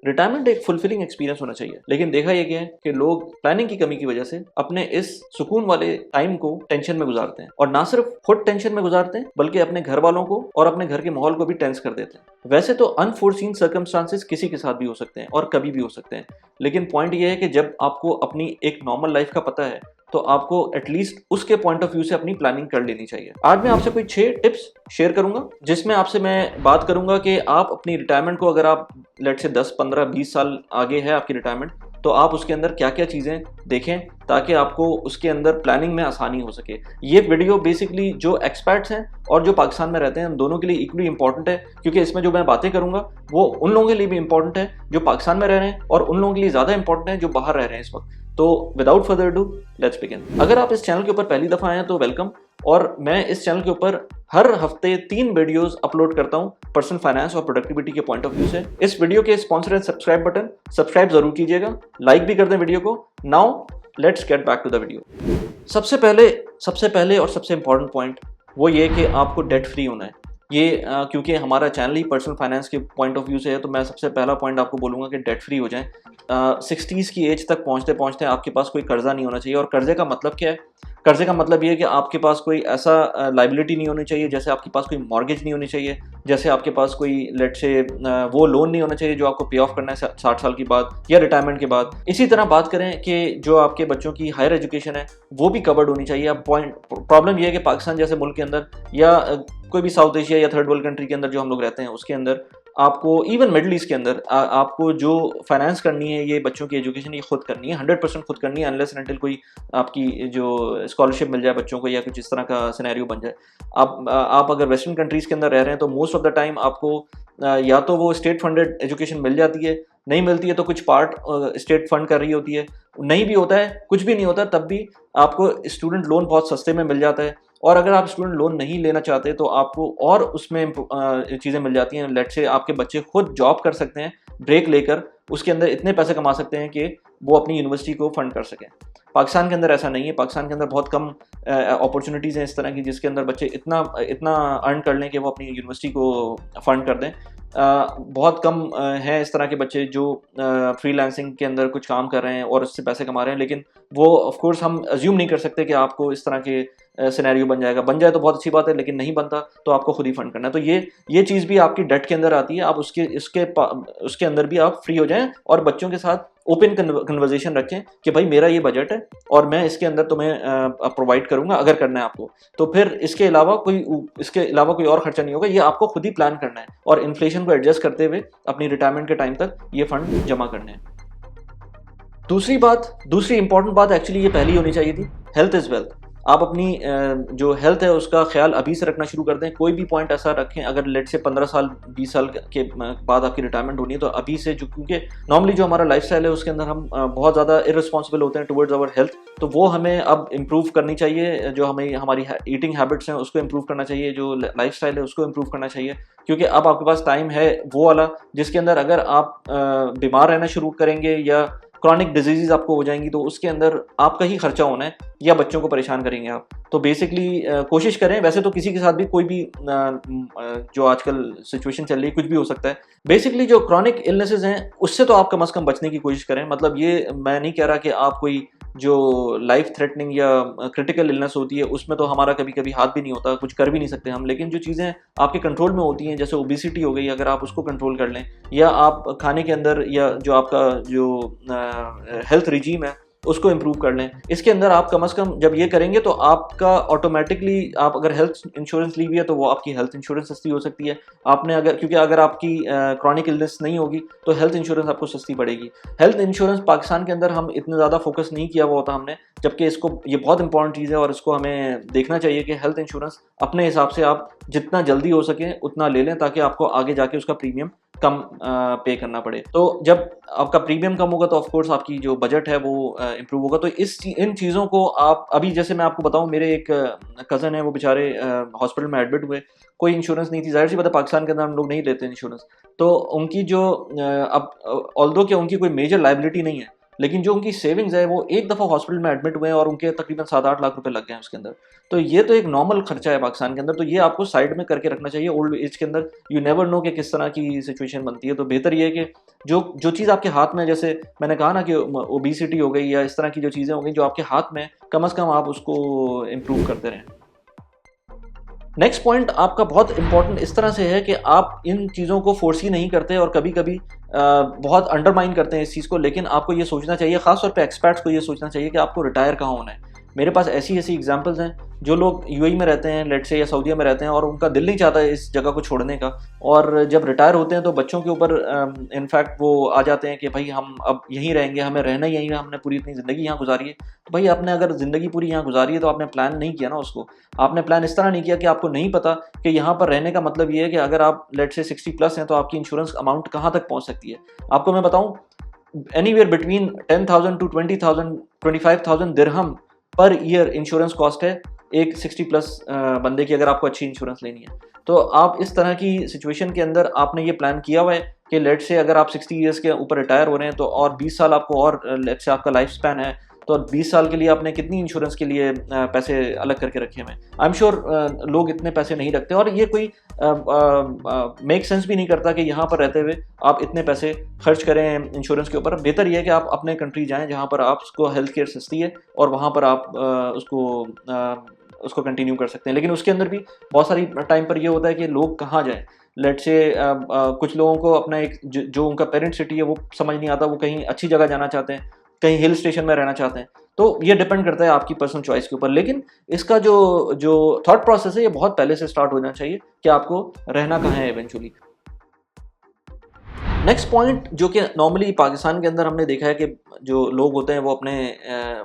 Retirement एक fulfilling experience होना चाहिए, लेकिन देखा यह गया है कि लोग प्लानिंग की कमी की वजह से अपने इस सुकून वाले टाइम को टेंशन में गुजारते हैं, और ना सिर्फ खुद टेंशन में गुजारते हैं बल्कि अपने घर वालों को और अपने घर के माहौल को भी टेंस कर देते हैं। वैसे तो अनफोर्सीन सर्कमस्टांसेस किसी के साथ भी हो सकते हैं और कभी भी हो सकते हैं, लेकिन पॉइंट यह है कि जब आपको अपनी एक नॉर्मल लाइफ का पता है तो आपको एटलीस्ट उसके पॉइंट ऑफ व्यू से अपनी प्लानिंग कर लेनी चाहिए। आज मैं आपसे कोई 6 टिप्स शेयर करूंगा जिसमें आपसे मैं बात करूंगा कि आप अपनी रिटायरमेंट को, अगर आप लेट से 10, 15, 20 साल आगे है आपकी रिटायरमेंट, तो आप उसके अंदर क्या क्या चीज़ें देखें ताकि आपको उसके अंदर प्लानिंग में आसानी हो सके। ये वीडियो बेसिकली जो एक्सपर्ट्स हैं और जो पाकिस्तान में रहते हैं उन दोनों के लिए इक्वली इंपॉर्टेंट है, क्योंकि इसमें जो मैं बातें करूंगा वो उन लोगों के लिए भी इंपॉर्टेंट है जो पाकिस्तान में रह रहे हैं और उन लोगों के लिए ज़्यादा इंपॉर्टेंट है जो बाहर रह रहे हैं इस वक्त। तो without further do let's begin. अगर आप इस चैनल के ऊपर पहली दफ़ा आए हैं तो वेलकम, और मैं इस चैनल के ऊपर हर हफ्ते 3 वीडियोस अपलोड करता हूं पर्सनल फाइनेंस और प्रोडक्टिविटी के पॉइंट ऑफ व्यू से। इस वीडियो के sponsor and subscribe button, subscribe जरूर कीजिएगा, लाइक भी कर दें वीडियो को। Now let's get back to the video. सबसे पहले और सबसे इंपॉर्टेंट पॉइंट वो ये कि आपको डेट फ्री होना है। ये क्योंकि हमारा चैनल ही पर्सनल फाइनेंस के पॉइंट ऑफ व्यू से है, तो मैं सबसे पहला पॉइंट आपको बोलूँगा कि डेट फ्री हो जाएं। 60s की एज तक पहुँचते पहुँचते आपके पास कोई कर्जा नहीं होना चाहिए। और कर्जे का मतलब क्या है? कर्जे का मतलब ये है कि आपके पास कोई ऐसा लाइबिलिटी नहीं होनी चाहिए, जैसे आपके पास कोई मॉर्गेज नहीं होनी चाहिए, जैसे आपके पास कोई लेट से वो लोन नहीं होना चाहिए जो आपको पे ऑफ करना है 60 साल के बाद या रिटायरमेंट के बाद। इसी तरह बात करें कि जो आपके बच्चों की हायर एजुकेशन है वो भी कवर्ड होनी चाहिए। अब पॉइंट प्रॉब्लम ये है कि पाकिस्तान जैसे मुल्क के अंदर या कोई भी साउथ एशिया या थर्ड वर्ल्ड कंट्री के अंदर जो हम लोग रहते हैं उसके अंदर आपको, इवन मिडल ईस्ट के अंदर आपको जो फाइनेंस करनी है, ये बच्चों की एजुकेशन ये खुद करनी है, 100% खुद करनी है, अनलेस एंड अनटिल कोई आपकी जो स्कॉलरशिप मिल जाए बच्चों को या कुछ इस तरह का सिनेरियो बन जाए। आप अगर वेस्टर्न कंट्रीज़ के अंदर रह रहे हैं तो मोस्ट ऑफ द टाइम आपको या तो वो स्टेट फंडेड एजुकेशन मिल जाती है, नहीं मिलती है तो कुछ पार्ट स्टेट फंड कर रही होती है, नहीं भी होता है, कुछ भी नहीं होता तब भी आपको स्टूडेंट लोन बहुत सस्ते में मिल जाता है। और अगर आप स्टूडेंट लोन नहीं लेना चाहते तो आपको और उसमें चीज़ें मिल जाती हैं। लेट से आपके बच्चे खुद जॉब कर सकते हैं, ब्रेक लेकर उसके अंदर इतने पैसे कमा सकते हैं कि वो अपनी यूनिवर्सिटी को फंड कर सकें। पाकिस्तान के अंदर ऐसा नहीं है। पाकिस्तान के अंदर बहुत कम अपॉर्चुनिटीज़ हैं इस तरह की जिसके अंदर बच्चे इतना अर्न कर लें कि वो अपनी यूनिवर्सिटी को फंड कर दें। बहुत कम हैं इस तरह के बच्चे जो फ्रीलांसिंग के अंदर कुछ काम कर रहे हैं और उससे पैसे कमा रहे हैं, लेकिन वो ऑफ कोर्स हम अज्यूम नहीं कर सकते कि आपको इस तरह के सिनेरियो बन जाएगा। बन जाए तो बहुत अच्छी बात है, लेकिन नहीं बनता तो आपको खुद ही फंड करना है। तो ये चीज़ भी आपकी डेट के अंदर आती है। आप उसके अंदर भी आप फ्री हो जाएं और बच्चों के साथ ओपन कन्वर्जेशन रखें कि भाई मेरा ये बजट है और मैं इसके अंदर तुम्हें प्रोवाइड करूंगा अगर करना है आपको। तो फिर इसके अलावा कोई और खर्चा नहीं होगा, ये आपको खुद ही प्लान करना है और इन्फ्लेशन को एडजस्ट करते हुए अपनी रिटायरमेंट के टाइम तक ये फंड जमा करने हैं। दूसरी इंपॉर्टेंट बात एक्चुअली ये पहली होनी चाहिए थी, हेल्थ इज़ वेल्थ। आप अपनी जो हेल्थ है उसका ख्याल अभी से रखना शुरू कर दें। कोई भी पॉइंट ऐसा रखें, अगर लेट से 15 साल 20 साल के बाद आपकी रिटायरमेंट होनी है तो अभी से, जो क्योंकि नॉर्मली जो हमारा लाइफस्टाइल है उसके अंदर हम बहुत ज़्यादा इररिस्पॉन्सिबल होते हैं टुवर्ड्स आवर हेल्थ, तो वो हमें अब इम्प्रूव करनी चाहिए। जो हमें हमारी ईटिंग हैबिट्स हैं उसको इम्प्रूव करना चाहिए, जो लाइफस्टाइल है उसको इम्प्रूव करना चाहिए, क्योंकि अब आपके पास टाइम है वो वाला जिसके अंदर अगर आप बीमार रहना शुरू करेंगे या क्रॉनिक डिजीज़ आपको हो जाएंगी तो उसके अंदर आपका ही खर्चा होना है या बच्चों को परेशान करेंगे आप। तो बेसिकली कोशिश करें, वैसे तो किसी के साथ भी कोई भी जो आजकल सिचुएशन चल रही है कुछ भी हो सकता है। बेसिकली जो क्रॉनिक इलनेसेस हैं उससे तो आप कम से कम बचने की कोशिश करें। मतलब ये मैं नहीं कह रहा कि आप कोई जो लाइफ थ्रेटनिंग या क्रिटिकल इलनेस होती है उसमें तो हमारा कभी कभी हाथ भी नहीं होता, कुछ कर भी नहीं सकते हम, लेकिन जो चीज़ें आपके कंट्रोल में होती हैं जैसे ओबेसिटी हो गई, अगर आप उसको कंट्रोल कर लें या आप खाने के अंदर या जो आपका जो हेल्थ रिजीम है उसको इम्प्रूव कर लें, इसके अंदर आप कम से कम जब ये करेंगे तो आपका ऑटोमेटिकली, आप अगर हेल्थ इंश्योरेंस ली हुई है तो वो आपकी हेल्थ इंश्योरेंस सस्ती हो सकती है। आपने क्योंकि अगर आपकी क्रॉनिक इलनेस नहीं होगी तो हेल्थ इंश्योरेंस आपको सस्ती पड़ेगी। हेल्थ इंश्योरेंस पाकिस्तान के अंदर हम इतना ज़्यादा फोकस नहीं किया हुआ होता हमने, जबकि ये बहुत इंपॉर्टेंट चीज़ है और इसको हमें देखना चाहिए कि हेल्थ इंश्योरेंस अपने हिसाब से आप जितना जल्दी हो सके उतना ले लें ताकि आपको आगे जाके उसका प्रीमियम कम पे करना पड़े। तो जब आपका प्रीमियम कम होगा तो ऑफ कोर्स आपकी जो बजट है वो इम्प्रूव होगा। तो इन चीज़ों को आप अभी, जैसे मैं आपको बताऊं, मेरे एक कज़न है, वो बेचारे हॉस्पिटल में एडमिट हुए, कोई इंश्योरेंस नहीं थी। जाहिर सी बात है पाकिस्तान के अंदर हम लोग नहीं लेते इंश्योरेंस, तो उनकी जो अब ऑल्दो कि उनकी कोई मेजर लाइबिलिटी नहीं है, लेकिन जो उनकी सेविंग्स है वो एक दफ़ा हॉस्पिटल में एडमिट हुए हैं और उनके तकरीबन 7-8 लाख रुपए लग गए हैं उसके अंदर। तो ये तो एक नॉर्मल खर्चा है पाकिस्तान के अंदर, तो ये आपको साइड में करके रखना चाहिए। ओल्ड एज के अंदर यू नेवर नो कि किस तरह की सिचुएशन बनती है, तो बेहतर ये है कि जो जो चीज़ आपके हाथ में, जैसे मैंने कहा ना कि ओबेसिटी हो गई या इस तरह की जो चीज़ें हो गई जो आपके हाथ में, कम से कम आप उसको इम्प्रूव करते रहें। नेक्स्ट पॉइंट आपका बहुत इंपॉर्टेंट इस तरह से है कि आप इन चीज़ों को फोर्स नहीं करते और कभी कभी बहुत अंडरमाइन करते हैं इस चीज़ को, लेकिन आपको ये सोचना चाहिए, खासतौर पे एक्सपर्ट्स को ये सोचना चाहिए कि आपको रिटायर कहाँ होना है। मेरे पास ऐसी ऐसी एग्जांपल्स हैं, जो लोग यूएई में रहते हैं, लेट से, या सऊदीया में रहते हैं, और उनका दिल नहीं चाहता है इस जगह को छोड़ने का, और जब रिटायर होते हैं तो बच्चों के ऊपर इनफैक्ट वो आ जाते हैं कि भाई हम अब यहीं रहेंगे, हमें रहना यहीं है, हमने पूरी इतनी ज़िंदगी यहाँ गुजारी है। तो भाई आपने अगर ज़िंदगी पूरी यहाँ गुजारी है तो आपने प्लान नहीं किया ना उसको। आपने प्लान इस तरह नहीं किया कि आपको नहीं पता कि यहाँ पर रहने का मतलब ये है कि अगर आप लेट से 60+ हैं तो आपकी इंश्योरेंस अमाउंट कहाँ तक पहुँच सकती है। आपको मैं बताऊँ, anywhere between 10,000 to 20,000 25,000 dirham per year insurance cost है एक 60+ बंदे की, अगर आपको अच्छी इंश्योरेंस लेनी है। तो आप इस तरह की सिचुएशन के अंदर आपने ये प्लान किया हुआ है कि लेट से अगर आप 60 ईयर्स के ऊपर रिटायर हो रहे हैं तो और 20 साल आपको, और लेट से आपका लाइफ स्पैन है, तो 20 साल के लिए आपने कितनी इंश्योरेंस के लिए पैसे अलग करके रखे हुए हैं। आई एम श्योर लोग इतने पैसे नहीं रखते, और ये कोई मेक सेंस भी नहीं करता कि यहाँ पर रहते हुए आप इतने पैसे खर्च करें इंश्योरेंस के ऊपर। बेहतर ये है कि आप अपने कंट्री जाएं जहाँ पर आपको हेल्थ केयर सस्ती है और वहाँ पर आप उसको कंटिन्यू कर सकते हैं। लेकिन उसके अंदर भी बहुत सारी टाइम पर ये होता है कि लोग कहाँ जाएं। लेट से कुछ लोगों को अपना एक जो उनका पेरेंट सिटी है वो समझ नहीं आता, वो कहीं अच्छी जगह जाना चाहते हैं, कहीं हिल स्टेशन में रहना चाहते हैं। तो ये डिपेंड करता है आपकी पर्सनल चॉइस के ऊपर, लेकिन इसका जो थॉट प्रोसेस है ये बहुत पहले से स्टार्ट हो जाना चाहिए कि आपको रहना कहाँ है इवेंचुअली। नेक्स्ट पॉइंट जो कि नॉर्मली पाकिस्तान के अंदर हमने देखा है कि जो लोग होते हैं वो अपने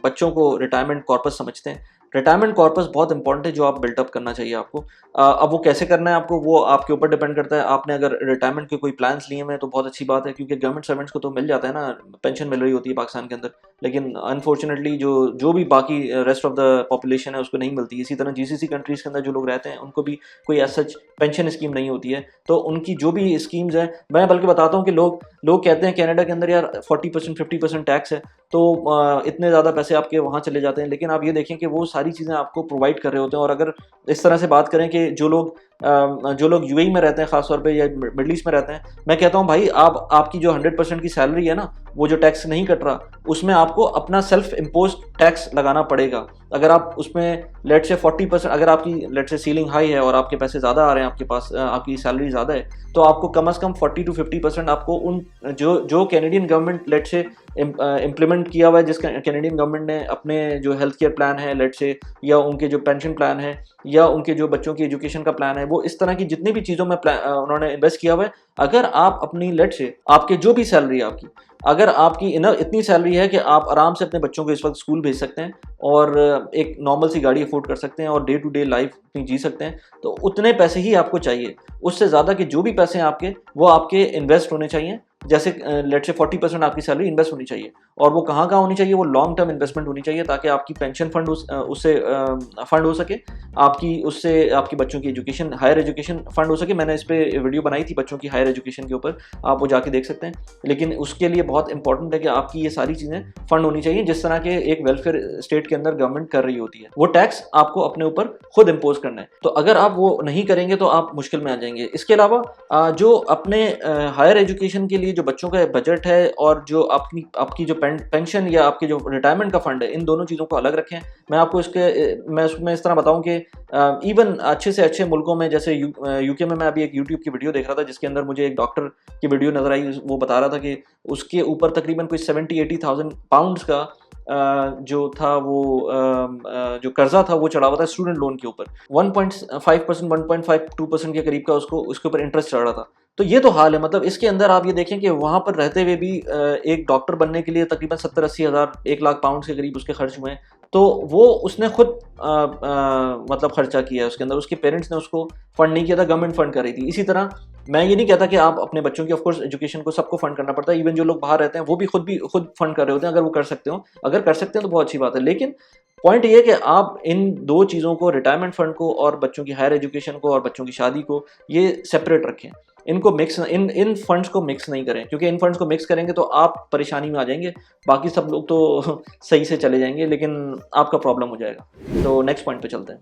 बच्चों को रिटायरमेंट कॉर्पस समझते हैं। रिटायरमेंट कॉर्पस बहुत इंपॉर्टेंट है जो आप बिल्टअप करना चाहिए आपको। अब वो कैसे करना है आपको, वो आपके ऊपर डिपेंड करता है। आपने अगर रिटायरमेंट के कोई प्लान्स लिए हुए हैं तो बहुत अच्छी बात है, क्योंकि गवर्नमेंट सर्वेंट्स को तो मिल जाता है ना, पेंशन मिल रही होती है पाकिस्तान के अंदर, लेकिन अनफॉर्चुनेटली जो भी बाकी रेस्ट ऑफ द पॉपुलेशन है उसको नहीं मिलती। इसी तरह जीसीसी कंट्रीज़ के अंदर जो लोग रहते हैं उनको भी कोई एज सच पेंशन स्कीम नहीं होती है। तो उनकी जो भी स्कीम्स हैं, मैं बल्कि बताता हूँ कि लोग कहते हैं कनाडा के अंदर यार 40% 50% टैक्स है, तो इतने ज़्यादा पैसे आपके वहाँ चले जाते हैं। लेकिन आप ये देखें कि वो सारी चीज़ें आपको प्रोवाइड कर रहे होते हैं। और अगर इस तरह से बात करें कि जो लोग यूएई में रहते हैं खासतौर पे, या मिडल ईस्ट में रहते हैं, मैं कहता हूँ भाई आपकी जो 100% की सैलरी है ना, वो जो टैक्स नहीं कट रहा, उसमें आपको अपना सेल्फ इम्पोज टैक्स लगाना पड़ेगा। अगर आप उसमें लेट से 40%, अगर आपकी लेट से सीलिंग हाई है और आपके पैसे ज़्यादा आ रहे हैं, आपके पास आपकी सैलरी ज़्यादा है, तो आपको कम से कम 40 to 50% आपको उन जो कैनेडियन गवर्नमेंट लेट से इम्प्लीमेंट किया हुआ है, जिस कैनेडियन गवर्नमेंट ने अपने जो हेल्थ केयर प्लान है लेट से, या उनके जो पेंशन प्लान है, या उनके जो बच्चों की एजुकेशन का प्लान है, वो इस तरह की जितनी भी चीज़ों में उन्होंने इन्वेस्ट किया हुआ है। अगर आप अपनी लेट से आपके जो भी सैलरी है आपकी, अगर आपकी इतनी सैलरी है कि आप आराम से अपने बच्चों को इस वक्त स्कूल भेज सकते हैं और एक नॉर्मल सी गाड़ी अफोर्ड कर सकते हैं और डे टू डे लाइफ में जी सकते हैं, तो उतने पैसे ही आपको चाहिए। उससे ज़्यादा के जो भी पैसे हैं आपके, वो आपके इन्वेस्ट होने चाहिए। जैसे लेट से 40% आपकी सैलरी इन्वेस्ट होनी चाहिए, और वो कहाँ होनी चाहिए, वो लॉन्ग टर्म इन्वेस्टमेंट होनी चाहिए, ताकि आपकी पेंशन फंड उससे फंड हो सके, उससे आपकी बच्चों की एजुकेशन, हायर एजुकेशन फंड हो सके। मैंने इस पर वीडियो बनाई थी बच्चों की हायर एजुकेशन के ऊपर, आप वो जाके देख सकते हैं। लेकिन उसके लिए बहुत इंपॉर्टेंट है कि आपकी ये सारी चीज़ें फंड होनी चाहिए, जिस तरह के एक वेलफेयर स्टेट के अंदर गवर्नमेंट कर रही होती है। वो टैक्स आपको अपने ऊपर खुद इम्पोज करना है, तो अगर आप वो नहीं करेंगे तो आप मुश्किल में आ जाएंगे। इसके अलावा जो अपने हायर एजुकेशन के लिए जो बच्चों का बजट है, और जो आपकी जो पेंशन या आपकी जो रिटायरमेंट का फंड है, इन दोनों चीज़ों को अलग रखें। मैं उसमें इस तरह बताऊं कि इवन अच्छे से अच्छे मुल्कों में, जैसे यूके में, मैं अभी एक यूट्यूब की वीडियो देख रहा था जिसके अंदर मुझे एक डॉक्टर की वीडियो नजर आई। वो बता रहा था कि उसके ऊपर तकरीबन कोई 70-80,000 पाउंड्स का जो था वो जो कर्जा था वो चढ़ा हुआ था स्टूडेंट लोन के ऊपर। 1.5%, 1.52% के करीब का उसके ऊपर इंटरेस्ट चढ़ रहा था। तो ये तो हाल है। मतलब इसके अंदर आप ये देखें कि वहाँ पर रहते हुए भी एक डॉक्टर बनने के लिए तकरीबन 70-80 हज़ार, 1 लाख पाउंड के करीब उसके खर्च हुए हैं। तो वो उसने खुद मतलब खर्चा किया है उसके अंदर, उसके पेरेंट्स ने उसको फंड नहीं किया था, गवर्नमेंट फंड कर रही थी। इसी तरह मैं ये नहीं कहता कि आप अपने बच्चों की ऑफकोर्स एजुकेशन को सबको फंड करना पड़ता है। इवन जो लोग बाहर रहते हैं वो भी खुद फंड कर रहे होते हैं, अगर वो कर सकते हो। अगर कर सकते हैं तो बहुत अच्छी बात है। लेकिन पॉइंट ये है कि आप इन दो चीज़ों को, रिटायरमेंट फंड को और बच्चों की हायर एजुकेशन को और बच्चों की शादी को, ये सेपरेट रखें। इनको मिक्स, इन फंड्स को मिक्स नहीं करें, क्योंकि इन फंड्स को मिक्स करेंगे तो आप परेशानी में आ जाएंगे, बाकी सब लोग तो सही से चले जाएंगे, लेकिन आपका प्रॉब्लम हो जाएगा। तो नेक्स्ट पॉइंट पे चलते हैं।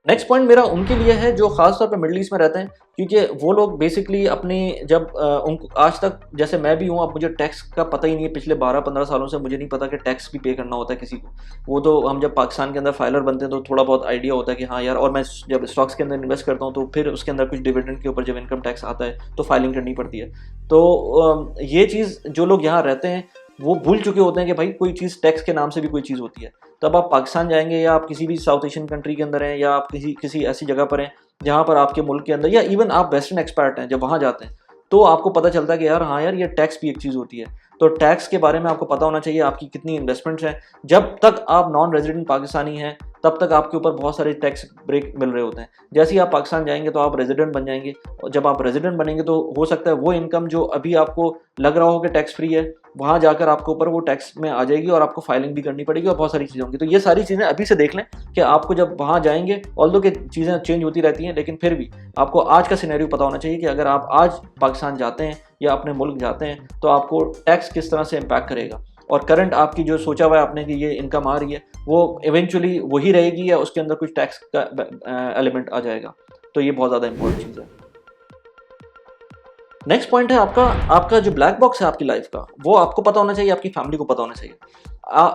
नेक्स्ट पॉइंट मेरा उनके लिए है जो खास तौर पे मिडिल ईस्ट में रहते हैं, क्योंकि वो लोग बेसिकली अपनी जब उनको आज तक, जैसे मैं भी हूँ, अब मुझे टैक्स का पता ही नहीं है, पिछले 12-15 सालों से मुझे नहीं पता कि टैक्स भी पे करना होता है किसी को। वो तो हम जब पाकिस्तान के अंदर फाइलर बनते हैं तो थोड़ा बहुत आइडिया होता है कि हाँ यार, और मैं जब स्टॉक्स के अंदर इन्वेस्ट करता हूँ तो फिर उसके अंदर कुछ डिविडेंड के ऊपर जब इनकम टैक्स आता है तो फाइलिंग करनी पड़ती है। तो ये चीज़ जो लोग यहाँ रहते हैं वो भूल चुके होते हैं कि भाई कोई चीज़ टैक्स के नाम से भी कोई चीज़ होती है। तब आप पाकिस्तान जाएंगे या आप किसी भी साउथ एशियन कंट्री के अंदर हैं या आप किसी ऐसी जगह पर हैं जहाँ पर आपके मुल्क के अंदर, या इवन आप वेस्टर्न एक्सपर्ट हैं, जब वहाँ जाते हैं तो आपको पता चलता है कि यार हाँ यार, ये टैक्स भी एक चीज़ होती है। तो टैक्स के बारे में आपको पता होना चाहिए, आपकी कितनी इन्वेस्टमेंट्स हैं। जब तक आप नॉन रेजिडेंट पाकिस्तानी हैं तब तक आपके ऊपर बहुत सारे टैक्स ब्रेक मिल रहे होते हैं। जैसे ही आप पाकिस्तान जाएंगे तो आप रेजिडेंट बन जाएंगे, और जब आप रेजिडेंट बनेंगे तो हो सकता है वो इनकम जो अभी आपको लग रहा हो कि टैक्स फ्री है, वहाँ जाकर आपके ऊपर वो टैक्स में आ जाएगी और आपको फाइलिंग भी करनी पड़ेगी और बहुत सारी चीज़ें होंगी। तो ये सारी चीज़ें अभी से देख लें कि आपको जब वहाँ जाएंगे, ऑल्दो कि चीज़ें चेंज होती रहती हैं, लेकिन फिर भी आपको आज का सिनेरियो पता होना चाहिए कि अगर आप आज पाकिस्तान जाते हैं या अपने मुल्क जाते हैं तो आपको टैक्स किस तरह से इम्पैक्ट करेगा, और करंट आपकी जो सोचा हुआ है आपने कि ये इनकम आ रही है वो इवेंचुअली वही रहेगी या उसके अंदर कुछ टैक्स का एलिमेंट आ जाएगा। तो ये बहुत ज़्यादा इंपॉर्टेंट चीज़ है। नेक्स्ट पॉइंट है आपका जो ब्लैक बॉक्स है आपकी लाइफ का, वो आपको पता होना चाहिए, आपकी फैमिली को पता होना चाहिए।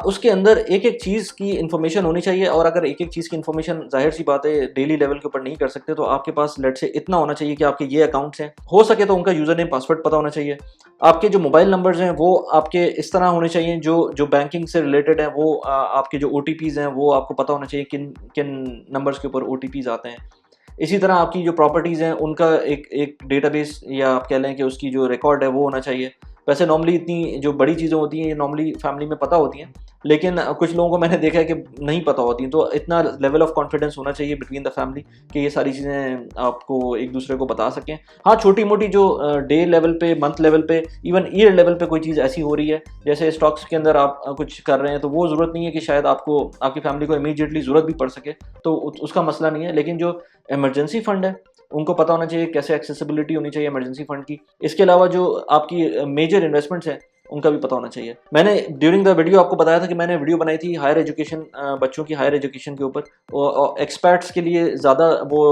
उसके अंदर एक एक चीज़ की इन्फॉर्मेशन होनी चाहिए, और अगर एक एक चीज़ की इन्फॉर्मेशन जाहिर सी बात है डेली लेवल के ऊपर नहीं कर सकते, तो आपके पास लेट से इतना होना चाहिए कि आपके ये अकाउंट्स हैं, हो सके तो उनका यूज़र नेम पासवर्ड पता होना चाहिए। आपके जो मोबाइल नंबर्स हैं वो आपके इस तरह होने चाहिए, जो बैंकिंग से रिलेटेड है, वो आपके जो OTPs हैं वो आपको पता होना चाहिए किन किन नंबर्स के ऊपर OTPs आते हैं। इसी तरह आपकी जो प्रॉपर्टीज़ हैं उनका एक डेटाबेस, या आप कह लें कि उसकी जो रिकॉर्ड है वो होना चाहिए। वैसे नॉर्मली इतनी जो बड़ी चीज़ें होती हैं ये नॉर्मली फैमिली में पता होती हैं, लेकिन कुछ लोगों को मैंने देखा है कि नहीं पता होती हैं। तो इतना लेवल ऑफ कॉन्फिडेंस होना चाहिए बिटवीन द फैमिली कि ये सारी चीज़ें आपको एक दूसरे को बता सकें। हाँ, छोटी मोटी जो डे लेवल पे, मंथ लेवल पे, इवन ईयर लेवल पे कोई चीज़ ऐसी हो रही है, जैसे स्टॉक्स के अंदर आप कुछ कर रहे हैं, तो वो ज़रूरत नहीं है कि शायद आपको आपकी फैमिली को इमीडिएटली ज़रूरत भी पड़ सके, तो उसका मसला नहीं है। लेकिन जो इमरजेंसी फंड है उनको पता होना चाहिए कैसे एक्सेसिबिलिटी होनी चाहिए इमरजेंसी फंड की। इसके अलावा जो आपकी मेजर इन्वेस्टमेंट्स हैं उनका भी पता होना चाहिए। मैंने ड्यूरिंग द वीडियो आपको बताया था कि मैंने वीडियो बनाई थी हायर एजुकेशन, बच्चों की हायर एजुकेशन के ऊपर, एक्सपर्ट्स के लिए ज़्यादा वो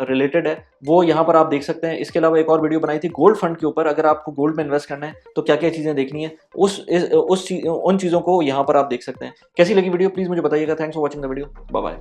रिलेटेड है, वो यहाँ पर आप देख सकते हैं। इसके अलावा एक और वीडियो बनाई थी गोल्ड फंड के ऊपर, अगर आपको गोल्ड में इन्वेस्ट करना है तो क्या क्या चीज़ें देखनी है, उन चीज़ों को यहाँ पर आप देख सकते हैं। कैसी लगी वीडियो प्लीज़ मुझे बताइएगा। Thanks for watching the video, bye bye.